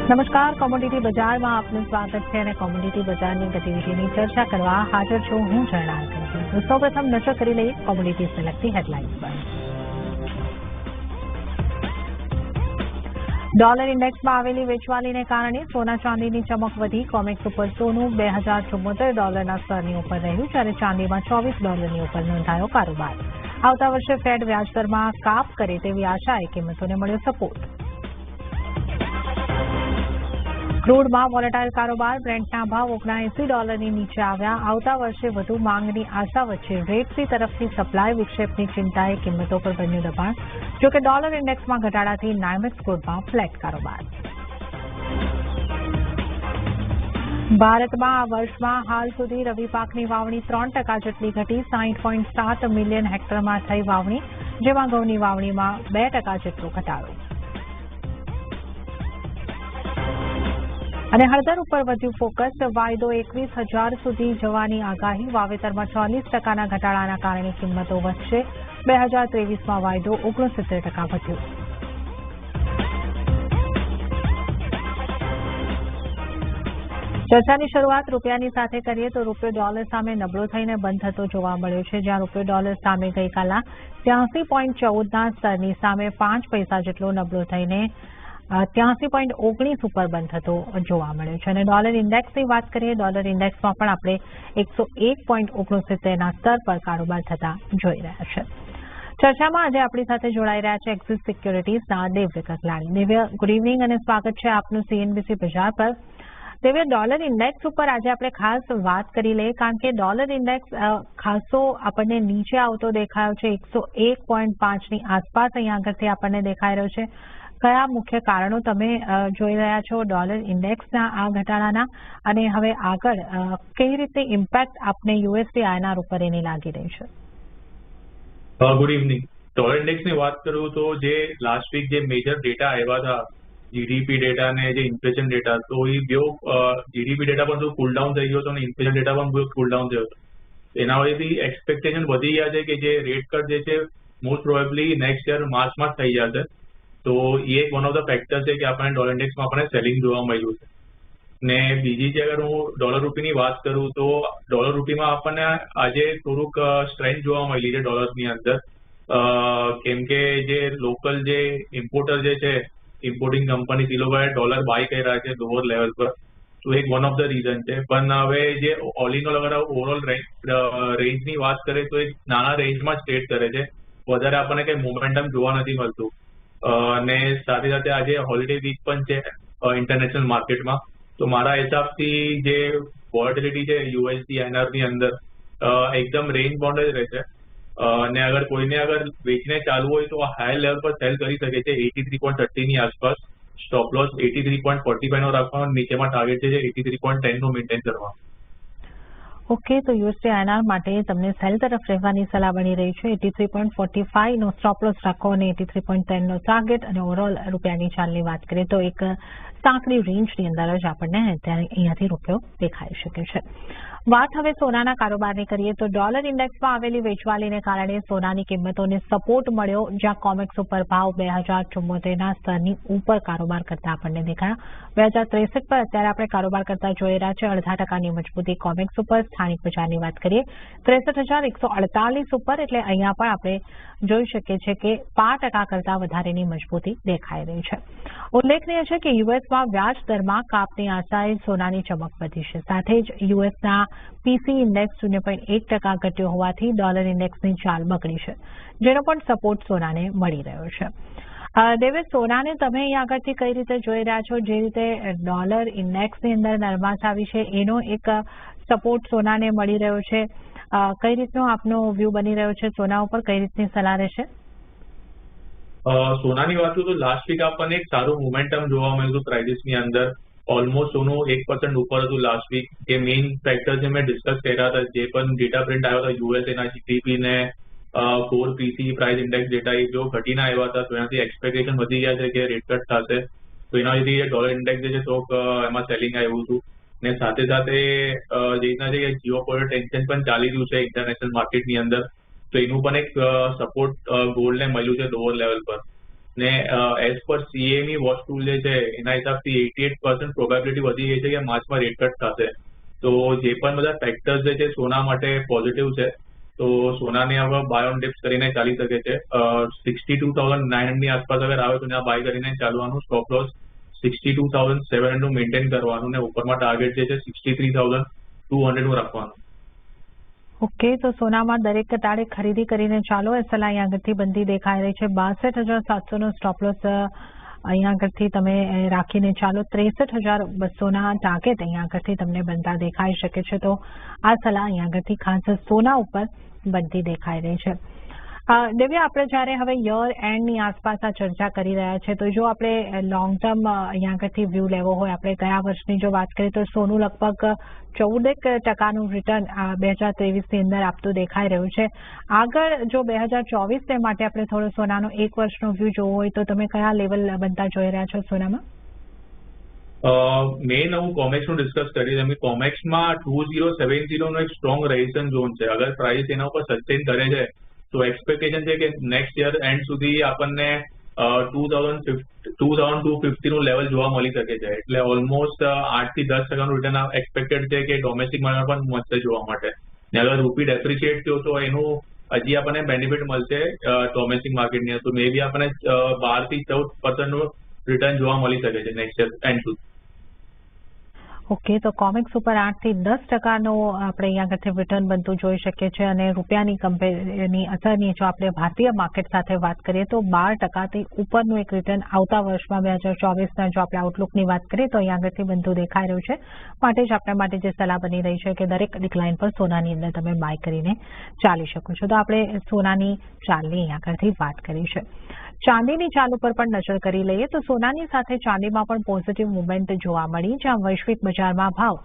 નમસ્કાર, કોમોડિટી બજારમાં આપનું સ્વાગત છે અને કોમોડિટી બજારની ગતિવિધિની ચર્ચા કરવા હાજર છું હું ઝરણા અંકલજી। સૌપ્રથમ નજર કરી લઈએ કોમોડિટી से लगती हेडलाइंस पर। ડોલર ઇન્ડેક્સમાં આવેલી વેચવાલીને કારણે સોના ચાંદીની ચમક વધી। કોમેક્સ ઉપર સોનું $2074 સ્તરની ઉપર રહ્યું, જ્યારે ચાંદીમાં $24 ઉપર નોંધાયો કારોબાર। આવતા વર્ષે ફેડ વ્યાજદરમાં કાપ કરે તેવી આશાએ કિંમતોને મળ્યો સપોર્ટ। ક્રૂડમાં વોલેટાઇલ કારોબાર। બ્રેન્ટના ભાવ $79 નીચે આવ્યા। આવતા વર્ષે વધુ માંગની આશા વચ્ચે રેડસી તરફથી સપ્લાય વિક્ષેપની ચિંતાએ કિંમતો પર બન્યું દબાણ। જોકે ડોલર ઇન્ડેક્સમાં ઘટાડાથી નાયમેક્સ ક્રૂડમાં ફ્લેટ કારોબાર। ભારતમાં આ વર્ષમાં હાલ સુધી રવિ પાકની વાવણી 3% જેટલી ઘટી। 60.7 મિલિયન હેક્ટરમાં થઈ વાવણી, જેમાં ઘઉંની વાવણીમાં 2% જેટલો ઘટાડો। અને હળદર ઉપર વધ્યું ફોકસ। વાયદો 21,000 સુધી જવાની આગાહી। વાવેતરમાં 40% ઘટાડાના કારણે કિંમતો વધશે। 2023માં વાયદો 69% વધ્યો। ચર્ચાની શરૂઆત રૂપિયાની સાથે કરીએ તો રૂપિયો ડોલર સામે નબળો થઈને બંધ થતો જોવા મળ્યો છે, જ્યાં રૂપિયો ડોલર સામે ગઈકાલના 83.14ના સ્તરની સામે 5 પૈસા જેટલો નબળો થઈને 83.19 ઉપર બંધ થતો જોવા મળ્યો છે। અને ડોલર ઇન્ડેક્સની વાત કરીએ, ડોલર ઇન્ડેક્સમાં પણ આપણે 101.69ના સ્તર પર કારોબાર થતા જોઈ રહ્યા છે। ચર્ચામાં આજે આપણી સાથે જોડાઈ રહ્યા છે એક્સિસ સિક્યોરિટીઝના દેવ્ય કકલાણી। દેવ્ય, ગુડ ઇવનિંગ અને સ્વાગત છે આપનું CNBC બજાર પર। દેવ્ય, ડોલર ઇન્ડેક્સ ઉપર આજે આપણે ખાસ વાત કરી લઈએ, કારણ કે ડોલર ઇન્ડેક્સ ખાસો આપણને નીચે આવતો દેખાયો છે। 101.5ની આસપાસ અહીંયા આગળથી આપણને દેખાઈ રહ્યો છે। કયા મુખ્ય કારણો તમે જોઈ રહ્યા છો ડોલર ઇન્ડેક્સના આ ઘટાડાના, અને હવે આગળ કેવી રીતે ઇમ્પેક્ટ આપને USD INR ઉપર એની લાગી રહી છે? Good evening. ડોલર ઇન્ડેક્સની વાત કરું તો જે લાસ્ટ વીક જે મેજર ડેટા આવ્યા હતા, જીડીપી ડેટા અને જે ઇન્ફ્લેશન ડેટા, તો એ બે જીડીપી ડેટા પણ કુલ ડાઉન થઈ ગયો હતો અને ઇન્ફ્લેશન ડેટા પણ કુલ ડાઉન થયો હતો। એના વજહથી એક્સપેક્ટેશન વધી ગયા છે કે જે રેટ કટ જે છે મોસ્ટ પ્રોબેબલી નેક્સ્ટ યર માર્ચમાં જ થઈ જશે। તો એ એક વન ઓફ ધ ફેક્ટર છે કે આપણને ડોલર ઇન્ડેક્સમાં આપણને સેલિંગ જોવા મળ્યું છે। ને બીજી જે અગર હું ડોલર રૂપીની વાત કરું તો ડોલર રૂપીમાં આપણને આજે થોડુંક સ્ટ્રેન્થ જોવા મળી છે ડોલરની અંદર, કેમ કે જે લોકલ જે ઇમ્પોર્ટર જે છે, ઇમ્પોર્ટિંગ કંપની, એ લોકોએ ડોલર બાય કરી રહ્યા છે લોઅર લેવલ પર। તો એક વન ઓફ ધ રીઝન છે। પણ હવે જે ઓલ ઇન ઓલ અગર ઓવરઓલ રેન્જની વાત કરીએ તો એક નાના રેન્જમાં જ ટ્રેડ કરે છે, વધારે આપણને કંઈ મોમેન્ટમ જોવા નથી મળતું। અને સાથે સાથે આજે હોલિડે વીક પણ છે ઇન્ટરનેશનલ માર્કેટમાં, તો મારા હિસાબથી જે વોલેટિલિટી છે USD INR ની અંદર એકદમ રેન્જ બાઉન્ડ જ રહેશે। અને અગર કોઈને અગર વેચને ચાલવું હોય તો હાઈ લેવલ પર સેલ કરી શકે છે 83.30ની આસપાસ। સ્ટોપ લોસ 83.45નો રાખવાનો, નીચેમાં ટાર્ગેટ છે 83.10નો મેન્ટેન કરવાનો। ઓકે, તો USD INR માટે તમને સેલ તરફ રહેવાની સલાહ બની રહી છે। 83.45નો સ્ટોપ લોસ રાખો અને 83.10નો ટાર્ગેટ। અને ઓવરઓલ રૂપિયાની ચાલની વાત કરીએ તો એક સાંકડી રેન્જની અંદર જ આપણને અત્યારે અહીંયાથી રૂપિયો દેખાઈ શકે છે। વાત હવે સોનાના કારોબારની કરીએ તો ડોલર ઇન્ડેક્સમાં આવેલી વેચવાલીને કારણે સોનાની કિંમતોને સપોર્ટ મળ્યો, જ્યાં કોમેક્સ ઉપર ભાવ 2074ના સ્તરની ઉપર કારોબાર કરતા આપણને દેખાયા। 2063 પર અત્યારે આપણે કારોબાર કરતા જોઈ રહ્યા છે। 0.5%ની મજબૂતી કોમેક્સ ઉપર। સ્થાનિક બજારની વાત કરીએ 63,148 ઉપર, એટલે અહીંયા પણ આપણે જોઈ શકીએ છીએ કે 5% કરતા વધારેની મજબૂતી દેખાઈ રહી છે। ઉલ્લેખનીય છે કે યુએસમાં વ્યાજ દરમાં કાપની આશાએ સોનાની ચમક વધી છે। સાથે જ યુએસના પીસી ઇન્ડેક્સ 0.1% ઘટ્યો હોવાથી ડોલર ઇન્ડેક્સની ચાલ બગડી છે, જેનો પણ સપોર્ટ સોનાને મળી રહ્યો છે। દેવે, સોનાને તમે અહીં આગળથી કઈ રીતે જોઈ રહ્યા છો? જે રીતે ડોલર ઇન્ડેક્સની અંદર નરમાશ આવી છે, એનો એક સપોર્ટ સોનાને મળી રહ્યો છે, કઈ રીતનો આપનો વ્યૂ બની રહ્યો છે સોના ઉપર? કઈ રીતની સલાહ રહેશે? સોનાની વાત કરું તો લાસ્ટ વીક આપણને એક સારું મોમેન્ટમ જોવા મળ્યું હતું પ્રાઇસીસની અંદર। ઓલમોસ્ટ સોનું 1% ઉપર હતું લાસ્ટ વીક। જે મેઇન ફેક્ટર જે મેં ડિસ્કસ કર્યા હતા, જે પણ ડેટા પ્રિન્ટ આવ્યો હતા યુએસએના જીડીપી ને કોર પીસી પ્રાઇસ ઇન્ડેક્સ ડેટા, એ જો ઘટીને આવ્યા હતા, તો એનાથી એક્સપેક્ટેશન વધી ગયા છે કે રેટ કટ થશે। તો એના લીધે ડોલર ઇન્ડેક્સ જે છે થોડુંક એમાં સેલિંગ આવ્યું હતું। ને સાથે સાથે જે રીતના છે કે જીઓપોલિટિકલ ટેન્શન પણ ચાલી રહ્યું છે ઇન્ટરનેશનલ માર્કેટની અંદર, તો એનું પણ એક સપોર્ટ ગોલ્ડને મળ્યું છે લોઅર લેવલ પર। ને as per CME watch tool જે છે એના હિસાબથી 88% પ્રોબેબિલિટી વધી ગઈ છે કે માર્ચમાં રેટ કટ થશે. તો જે પણ બધા ફેક્ટર્સ જે છે સોના માટે પોઝિટિવ છે. તો સોનાને હવે બાય ઓન ડિપ્સ કરીને ચાલી શકે છે. 62,900 ની આસપાસ અગર આવે તો ત્યાં બાય કરીને ચાલવાનું. સ્ટોપ લોસ 62,700 મેન્ટેન કરવાનું ને ઉપરમાં ટાર્ગેટ જે છે 63,200 નું રાખવાનું. ઓકે, તો સોનામાં દરેક તાળે ખરીદી કરીને ચાલો. SLI અહીંયા આગળથી બંધી દેખાઈ રહી છે. 62,700 નો સ્ટોપ લોસ અહીંયા આગળથી તમે રાખીને ચાલો. 63,200 ટાર્ગેટ અહીંયા આગળથી તમને બનતા દેખાઈ શકે છે. તો આ સલાહ અહીંયા આગળથી ખાસ સોના ઉપર બનતી દેખાઈ રહી છે. દિવ્યા, આપણે જ્યારે હવે યર એન્ડની આસપાસ આ ચર્ચા કરી રહ્યા છે, તો જો આપણે લોંગ ટર્મ અહીંયા આગળથી વ્યૂ લેવો હોય, આપણે ગયા વર્ષની જો વાત કરીએ તો સોનું લગભગ 14% રિટર્ન 2023ની અંદર આપતું દેખાઈ રહ્યું છે. આગળ જો 2024 માટે આપણે થોડો સોનાનો એક વર્ષનો વ્યૂ જોવો હોય તો તમે કયા લેવલ બનતા જોઈ રહ્યા છો સોનામાં? મેઇન હું કોમેક્સનું ડિસ્કસ કરી અમે કોમેક્સમાં 2070 નો એક સ્ટ્રોંગ રેઝિસ્ટન્સ ઝોન છે. અગર પ્રાઇસ એના ઉપર સસ્ટેન કરે છે તો એક્સપેક્ટેશન છે કે નેક્સ્ટ યર એન્ડ સુધી આપણને 2,250 નું લેવલ જોવા મળી શકે છે. એટલે ઓલમોસ્ટ 8 થી 10% રિટર્ન એક્સપેક્ટેડ છે કે ડોમેસ્ટિક માર્કેટ પણ મળશે જોવા માટે. ને અગર રૂપી ડેપ્રિશિએટ થયો તો એનું હજી આપણને બેનિફિટ મળશે ડોમેસ્ટિક માર્કેટની. તો મે બી આપણને 12 થી 14% નું રિટર્ન જોવા મળી શકે છે નેક્સ્ટ યર એન્ડ સુધી. ઓકે, તો કોમેક્સ ઉપર 8 થી 10% આપણે અહીંયા આગળથી રિટર્ન બનતું જોઈ શકીએ છીએ. અને રૂપિયાની અસરની જો આપણે ભારતીય માર્કેટ સાથે વાત કરીએ તો 12% ઉપરનું એક રિટર્ન આવતા વર્ષમાં 2024ના જો આપણે આઉટલુકની વાત કરીએ તો અહીંયા આગળથી બનતું દેખાઈ રહ્યું છે. માટે જ આપણા માટે જે સલાહ બની રહી છે કે દરેક ડિક્લાઇન પર સોનાની અંદર તમે બાય કરીને ચાલી શકો છો. તો આપણે સોનાની ચાલની અહીંયા આગળથી વાત કરી છે. ચાંદીની ચાલ ઉપર પણ નજર કરી લઈએ તો સોનાની સાથે ચાંદીમાં પણ પોઝિટિવ મુવમેન્ટ જોવા મળી, જ્યાં વૈશ્વિક બજારમાં ભાવ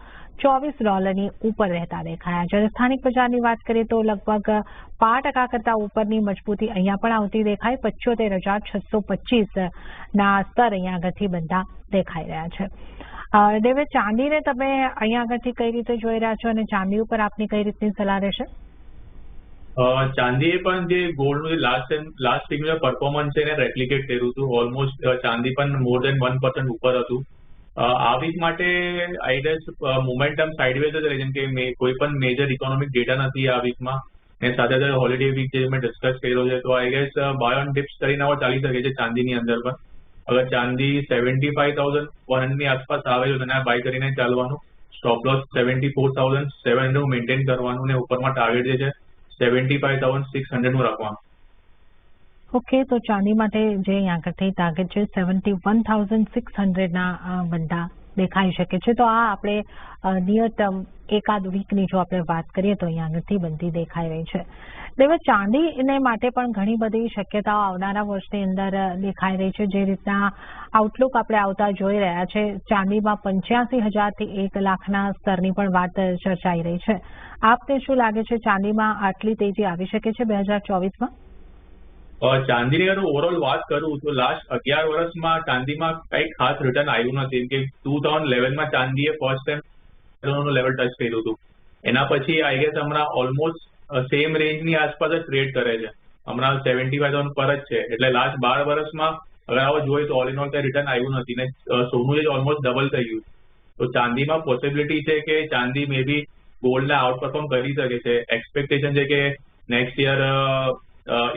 $24 ઉપર રહેતા દેખાયા. જ્યારે સ્થાનિક બજારની વાત કરીએ તો લગભગ 5% કરતા ઉપરની મજબૂતી અહીંયા પણ આવતી દેખાય. 75,625 ના સ્તર અહીંયા આગળથી બનતા દેખાઈ રહ્યા છે. દેવે, ચાંદીને તમે અહીંયા આગળથી કઈ રીતે જોઈ રહ્યા છો અને ચાંદી ઉપર આપની કઈ રીતની સલાહ રહેશે? ચાંદીએ પણ જે ગોલ્ડનું જે લાસ્ટ વીકનું પરફોર્મન્સ છે એને રેપ્લિકેટ કર્યું હતું. ઓલમોસ્ટ ચાંદી પણ મોર દેન 1% ઉપર હતું. આ વીક માટે આઈ ગેસ મોમેન્ટમ સાઇડવેઝ જ રહે, જેમ કે કોઈ પણ મેજર ઇકોનોમિક ડેટા નથી આ વીકમાં. અને સાથે સાથે હોલિડે વીક જે મેં ડિસ્કસ કર્યો છે તો I guess buy on dips કરીને ચાલી શકે છે ચાંદીની અંદર પણ. અગર ચાંદી 75,100 ની આસપાસ આવે તો તેને બાય કરીને ચાલવાનું. સ્ટોપ લોસ 74,700 મેન્ટેન કરવાનું ને ઉપરમાં ટાર્ગેટ જે છે 75,600 નું રાખવાનું. ઓકે, તો ચાંદી માટે જે અહીંયા આગળથી ટાર્ગેટ છે 71,600 બનતા દેખાઈ શકે છે. તો આ આપણે નિયર ટર્મ એકાદ વીકની જો આપણે વાત કરીએ તો અહીંયા આગળથી બનતી દેખાઈ રહી છે. એટલે ચાંદીને માટે પણ ઘણી બધી શક્યતાઓ આવનારા વર્ષની અંદર દેખાઈ રહી છે. જે રીતના આઉટલુક આપણે આવતા જોઈ રહ્યા છે, ચાંદીમાં 85,000 થી 1 લાખના સ્તરની પણ વાત ચર્ચાઈ રહી છે. આપને શું લાગે છે, ચાંદીમાં આટલી તેજી આવી શકે છે 2024માં? ચાંદીની અગર ઓવરઓલ વાત કરું તો લાસ્ટ 11 વર્ષમાં ચાંદીમાં કઈ ખાસ રિટર્ન આવ્યું નથી. કે 2011માં ચાંદીએ ફર્સ્ટ ટાઈમ લેવલ ટચ કર્યું હતું. એના પછી આઈ ગેસ હમણાં ઓલમોસ્ટ સેમ રેન્જની આસપાસ જ ટ્રેડ કરે છે. હમણાં 75,000 પર જ છે. એટલે લાસ્ટ 12 વર્ષમાં અગર આવો જોઈએ તો ઓલ ઇન ઓલ કઈ રિટર્ન આવ્યું નથી ને સોનું જે ઓલમોસ્ટ ડબલ થઈ ગયું. તો ચાંદીમાં પોસિબિલિટી છે કે ચાંદી મે બી ગોલ્ડને આઉટ પરફોર્મ કરી શકે છે. એક્સપેક્ટેશન છે કે નેક્સ્ટ યર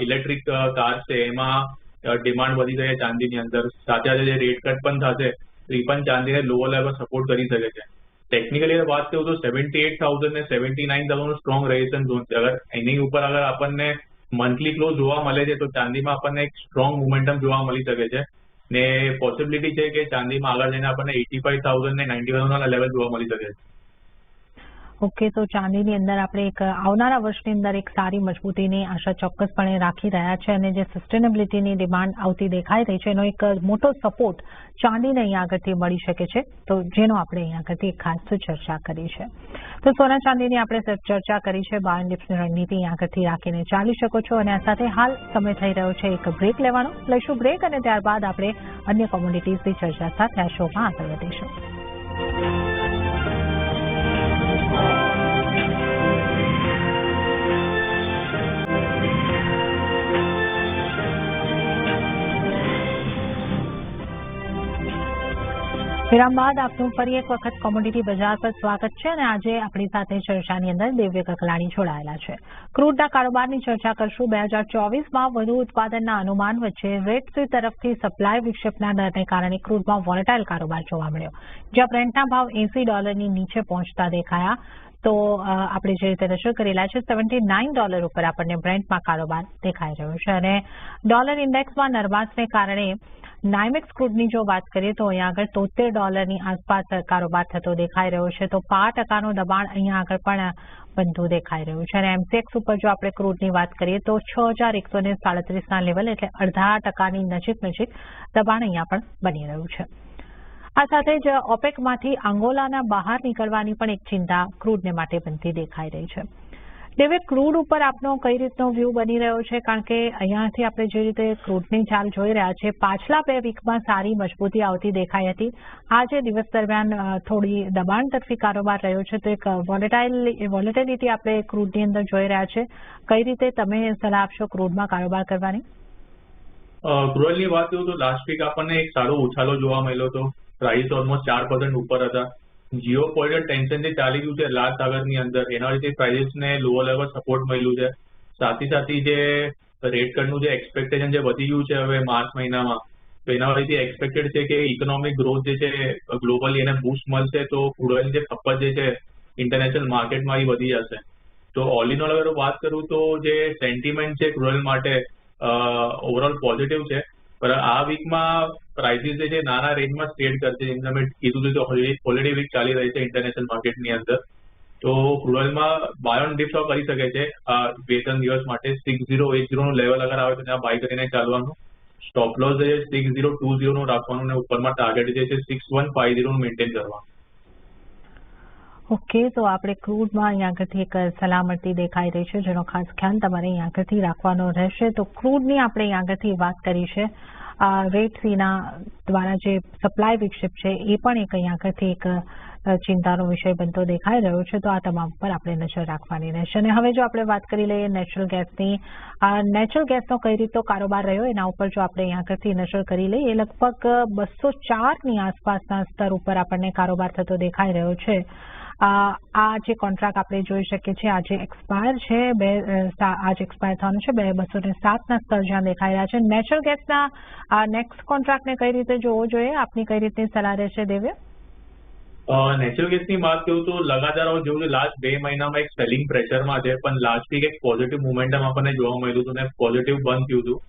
ઇલેક્ટ્રિક કાર છે એમાં ડિમાન્ડ વધી શકે ચાંદીની અંદર. સાથે સાથે જે રેટ કટ પણ થશે તો એ પણ ચાંદીને લોઅર લેવલ સપોર્ટ કરી શકે છે. ટેકનિકલી વાત કરું તો 78,000 ને 79,000 નું સ્ટ્રોંગ રેઝિસ્ટન્સ ઝોન છે. અગર એની ઉપર અગર આપણને મંથલી ક્લોઝ જોવા મળે છે તો ચાંદીમાં આપણને એક સ્ટ્રોંગ મોમેન્ટમ જોવા મળી શકે છે. ને પોસિબિલિટી છે કે ચાંદીમાં આગળ જઈને આપણને 85,000 ને 90,000 ના લેવલ જોવા મળી શકે છે. ઓકે, તો ચાંદીની અંદર આપણે એક આવનારા વર્ષની અંદર એક સારી મજબૂતીની આશા ચોક્કસપણે રાખી રહ્યા છે. અને જે સસ્ટેનેબિલિટીની ડિમાન્ડ આવતી દેખાઈ રહી છે એનો એક મોટો સપોર્ટ ચાંદીને અહીંયા આગળથી મળી શકે છે. તો જેનો આપણે અહીંયા આગળથી ખાસ ચર્ચા કરી છે. તો સોના ચાંદીની આપણે ચર્ચા કરી છે. બાય ડિપ્સની રણનીતિ અહીંયા આગળથી રાખીને ચાલી શકો છો. અને આ સાથે હાલ સમય થઈ રહ્યો છે એક બ્રેક લેવાનો. લઈશું બ્રેક અને ત્યારબાદ આપણે અન્ય કોમોડિટીઝની ચર્ચા સાથે આ શોમાં આગળ વધીશું. વિરામ બાદ આપનું ફરી એક વખત કોમોડિટી બજાર પર સ્વાગત છે અને આજે આપણી સાથે ચર્ચાની અંદર દિવ્ય કકલાણી જોડાયેલા છે. ક્રૂડના કારોબારની ચર્ચા કરશું. 2024માં વધુ ઉત્પાદનના અનુમાન વચ્ચે રેડ સી તરફથી સપ્લાય વિક્ષેપના ડરને કારણે ક્રૂડમાં વોલેટાઇલ કારોબાર જોવા મળ્યો, જ્યાં બ્રેન્ટના ભાવ $80 નીચે પહોંચતા દેખાયા. તો આપણે જે રીતે નજર કરેલા છે $79 ઉપર આપણને બ્રેન્ટમાં કારોબાર દેખાઈ રહ્યો છે અને ડોલર ઇન્ડેક્સમાં નરમાશને કારણે નાઇમેક્સ ક્રૂડની જો વાત કરીએ તો અહીંયા આગળ $73 આસપાસ કારોબાર થતો દેખાઈ રહ્યો છે. તો 5% દબાણ અહીંયા આગળ પણ બનતું દેખાઈ રહ્યું છે અને એમસીએક્સ ઉપર જો આપણે ક્રૂડની વાત કરીએ તો 6137ના લેવલ એટલે 0.5%ની નજીક દબાણ અહીંયા પણ બની રહ્યું છે. આ સાથે જ ઓપેકમાંથી અંગોલાના બહાર નીકળવાની પણ એક ચિંતા ક્રૂડને માટે બનતી દેખાઈ રહી છે. દેવે, ક્રૂડ ઉપર આપનો કઈ રીતનો વ્યૂ બની રહ્યો છે? કારણ કે અહીંયાથી આપણે જે રીતે ક્રૂડની ચાલ જોઈ રહ્યા છે, પાછલા 2 વીકમાં સારી મજબૂતી આવતી દેખાઈ હતી. આજે દિવસ દરમિયાન થોડી દબાણ તરફી કારોબાર રહ્યો છે, તો એક વોલેટિલિટી આપણે ક્રૂડની અંદર જોઈ રહ્યા છે. કઈ રીતે તમે સલાહ આપશો ક્રૂડમાં કારોબાર કરવાની? ક્રૂડની વાત કરું તો લાસ્ટ વીક આપણને એક સારો ઉછાળો જોવા મળ્યો હતો. પ્રાઇસ ઓલમોસ્ટ 4% ઉપર હતા. જીઓ પોલિટિકલ ટેન્શન જે ચાલી રહ્યું છે લાલ સાગરની અંદર, એના લીધે પ્રાઇસને લોઅર લેવલ સપોર્ટ મળ્યું છે. સાથે જે રેટ કટનું જે એક્સપેક્ટેશન જે વધી ગયું છે હવે માર્ચ મહિનામાં, તો એના લીધે એક્સપેક્ટેડ છે કે ઇકોનોમિક ગ્રોથ જે છે ગ્લોબલી એને બૂસ્ટ મળશે, તો ક્રૂડ ઓઇલની જે ખપત જે છે ઇન્ટરનેશનલ માર્કેટમાં એ વધી જશે. તો ઓલ ઇન ઓલ અગર વાત કરું તો જે સેન્ટિમેન્ટ છે ક્રૂડ ઓઇલ માટે ઓવરઓલ પોઝિટિવ છે. પણ આ વીકમાં પ્રાઇસીસ જે છે નાના રેન્જમાં ટ્રેડ કરશે. જેમ તમે કીધું તો હોલિડે વીક ચાલી રહી છે ઇન્ટરનેશનલ માર્કેટની અંદર, તો ક્રૂડ ઓઇલમાં બાય ઓન ડિપ્સ કરી શકે છે 2-3 દિવસ માટે. 6080 નું લેવલ અગર આવે તો ત્યાં બાય કરીને ચાલવાનું. સ્ટોપ લોસ જે 6020 નું રાખવાનું અને ઉપરમાં ટાર્ગેટ જે છે 6150 નું મેન્ટેન કરવાનું. ઓકે, તો આપણે ક્રૂડમાં અહીંયા આગળથી એક સલામતી દેખાઈ રહી છે, જેનો ખાસ ખ્યાલ તમારે અહીંયા આગળથી રાખવાનો રહેશે. તો ક્રૂડની આપણે અહીંયા આગળથી વાત કરી છે. રેડ સીના દ્વારા જે સપ્લાય વિક્ષેપ છે એ પણ એક અહીંયા આગળથી એક ચિંતાનો વિષય બનતો દેખાઈ રહ્યો છે. તો આ તમામ પર આપણે નજર રાખવાની રહેશે. અને હવે જો આપણે વાત કરી લઈએ નેચરલ ગેસની, નેચરલ ગેસનો કઈ રીતનો કારોબાર રહ્યો એના ઉપર જો આપણે અહીંયા આગળથી નજર કરી લઈએ, લગભગ 204ની આસપાસના સ્તર ઉપર આપણને કારોબાર થતો દેખાઈ રહ્યો છે. આ જે કોન્ટ્રાક્ટ આપણે જોઈ શકીએ છીએ આજે એક્સપાયર છે, આજે એક્સપાયર થવાનું છે 207ના સ્તર જ્યાં દેખાઈ રહ્યા છે. નેચરલ ગેસના નેક્સ્ટ કોન્ટ્રાક્ટને કઈ રીતે જોવો જોઈએ? આપની કઈ રીતની સલાહ રહેશે દેવ્ય? નેચરલ ગેસની વાત કરું તો લગાતાર જેવું લાસ્ટ 2 મહિનામાં એક સેલિંગ પ્રેશરમાં છે, પણ લાસ્ટ વીક એક પોઝિટિવ મોમેન્ટમ આપણને જોવા મળ્યું હતું અને પોઝિટિવ બંધ થયું હતું.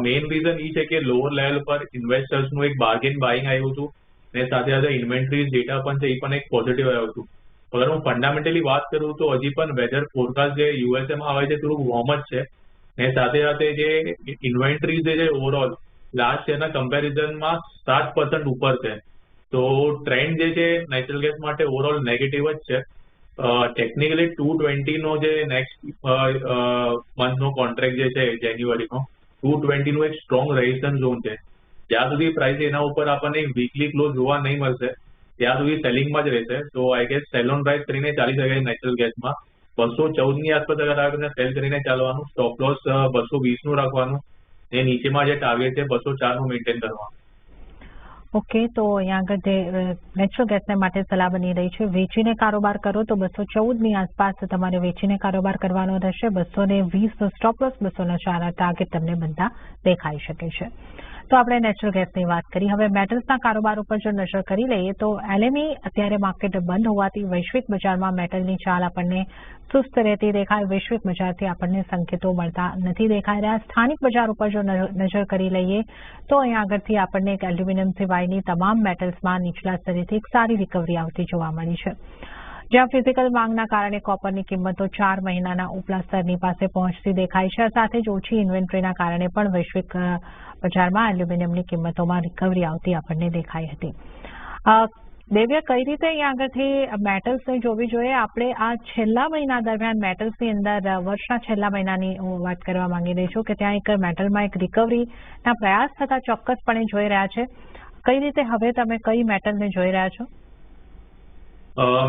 મેઇન રીઝન એ છે કે લોઅર લેવલ પર ઇન્વેસ્ટર્સનું એક બાર્ગેન બાઇંગ આવ્યું હતું ને સાથે ઇન્વેન્ટરી ડેટા પણ છે એ પણ એક પોઝિટિવ આવ્યું હતું. અગર હું ફંડામેન્ટલી વાત કરું તો હજી પણ વેધર ફોરકાસ્ટ જે યુએસએમાં આવે છે થોડુંક વોર્મ જ છે ને સાથે જે ઇન્વેન્ટરી જે છે ઓવરઓલ લાસ્ટ યરના કમ્પેરિઝનમાં 7% ઉપર છે. તો ટ્રેન્ડ જે છે નેચરલ ગેસ માટે ઓવરઓલ નેગેટિવ જ છે. ટેકનિકલી 220 નો જે નેક્સ્ટ મંથનો કોન્ટ્રાક્ટ જે છે જાન્યુઆરીનો 220 નું એક સ્ટ્રોંગ રેઝિસ્ટન્સ ઝોન છે. જ્યાં સુધી પ્રાઇસ એના ઉપર આપણને વીકલી ક્લોઝ જોવા નહીં મળશે ત્યાં સુધી સેલિંગમાં જ રહેશે. તો I gas cell on price કરીને ચાલી શકે નેચરલ ગેસમાં. 214ની આસપાસ અગર આવે તો સેલ કરીને ચાલવાનું. સ્ટોપ લોસ 220 નું રાખવાનું ને નીચેમાં જે ટાર્ગેટ છે 204 નું મેન્ટેન કરવાનું. ઓકે, તો અહીંયા આગળ જે નેચરલ ગેસને માટે સલાહ બની રહી છે વેચીને કારોબાર કરો તો 214ની આસપાસ તમારે વેચીને કારોબાર કરવાનો રહેશે. 220 સ્ટોપ લોસ, 204 ટાર્ગેટ તમને બનતા દેખાઈ શકે છે. તો આપણે નેચરલ ગેસની વાત કરી. હવે મેટલ્સના કારોબાર ઉપર જો નજર કરી લઈએ તો એલએમઈ અત્યારે માર્કેટ બંધ હોવાથી વૈશ્વિક બજારમાં મેટલની ચાલ આપણને સુસ્ત રહેતી દેખાય. વૈશ્વિક બજારથી આપણને સંકેતો મળતા નથી દેખાઈ રહ્યા. સ્થાનિક બજાર ઉપર જો નજર કરી લઈએ તો અહીંયા આગળથી આપણને એક એલ્યુમિનિયમ સિવાયની તમામ મેટલ્સમાં નીચલા સ્તરેથી એક સારી રિકવરી આવતી જોવા મળી છે. જ્યાં ફિઝિકલ માંગના કારણે કોપરની કિંમતો 4 મહિનાના ઉપલા સ્તરની પાસે પહોંચતી દેખાય છે. સાથે જ ઓછી ઇન્વેન્ટરીના કારણે પણ વૈશ્વિક બજારમાં એલ્યુમિનિયમની કિંમતોમાં રિકવરી આવતી આપણને દેખાઈ હતી. દેવ્ય, કઈ રીતે અહીંયા આગળથી મેટલ્સને જોવી જોઈએ? આપણે આ છેલ્લા મહિના દરમિયાન મેટલ્સની અંદર વર્ષના છેલ્લા મહિનાની હું વાત કરવા માંગી રહી છું કે ત્યાં એક મેટલમાં એક રિકવરીના પ્રયાસ થતા ચોક્કસપણે જોઈ રહ્યા છે. કઈ રીતે હવે તમે કઈ મેટલને જોઈ રહ્યા છો?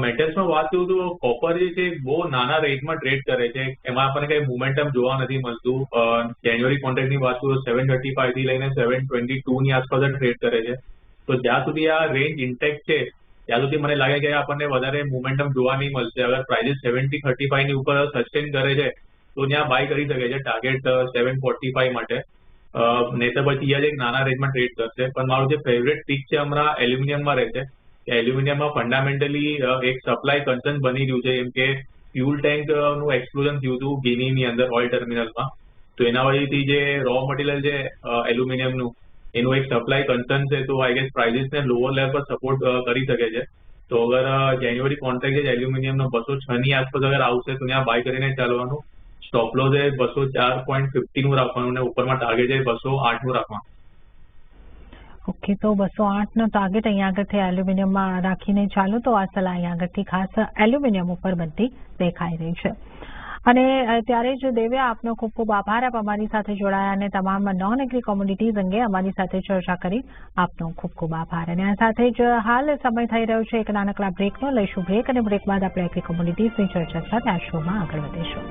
મેટલ્સમાં વાત કરું તો કોપર જે છે બહુ નાના રેટમાં ટ્રેડ કરે છે. એમાં આપણને કઈ મોમેન્ટમ જોવા નથી મળતું. જાન્યુઆરી કોન્ટ્રાક્ટની વાત કરું તો 735 થી લઈને 722 ની આસપાસ ટ્રેડ કરે છે. તો જ્યાં સુધી આ રેન્જ ઇન્ટેક્ટ છે ત્યાં સુધી મને લાગે કે આપણને વધારે મોમેન્ટમ જોવા નહીં મળશે. અગર પ્રાઇઝિસ 735 ની ઉપર સસ્ટેન કરે છે તો ત્યાં બાય કરી શકે છે ટાર્ગેટ 745 માટે. નહીં તો પછી અહીંયા એક નાના રેન્જમાં ટ્રેડ કરશે. પણ મારું જે ફેવરેટ પિક છે હમણાં એલ્યુમિનિયમમાં રહેશે. એલ્યુમિનિયમમાં ફંડામેન્ટલી એક સપ્લાય કન્સર્ન બની રહ્યું છે, એમ કે ફ્યુલ ટેન્ક નું એક્સપ્લોઝન થયું હતું ગિનીની અંદર ઓઇલ ટર્મિનલમાં. તો એના વજહથી જે રો મટીરિયલ છે એલ્યુમિનિયમનું એનું એક સપ્લાય કન્સર્ન છે. તો આઈ ગેસ પ્રાઇઝિસને લોઅર લેવલ પર સપોર્ટ કરી શકે છે. તો અગર જાન્યુઆરી કોન્ટ્રાક્ટ છે એલ્યુમિનિયમનો 206 ની આસપાસ અગર આવશે તો ત્યાં બાય કરીને ચાલવાનું. સ્ટોપ લોસ એ 204.50 નું રાખવાનું અને ઉપરમાં ટાર્ગેટ છે 208 નું રાખવાનું. ઓકે, તો 208 નો ટાર્ગેટ અહીંયા આગળથી એલ્યુમિનિયમમાં રાખીને ચાલો. તો આ સલાહ અહીંયા આગળથી ખાસ એલ્યુમિનિયમ ઉપર બનતી દેખાઈ રહી છે. અને ત્યારે જ દેવ્યા, આપનો ખૂબ ખૂબ આભાર. આપ અમારી સાથે જોડાયા અને તમામ નોન એગ્રી કોમોડિટીઝ અંગે અમારી સાથે ચર્ચા કરી. આપનો ખૂબ ખૂબ આભાર. અને આ સાથે જ હાલ સમય થઈ રહ્યો છે એક નાનકડા બ્રેકનો. લઈશું બ્રેક અને બ્રેક બાદ આપણે એગ્રી કોમોડિટીઝની ચર્ચા સાથે આ શોમાં આગળ વધીશું.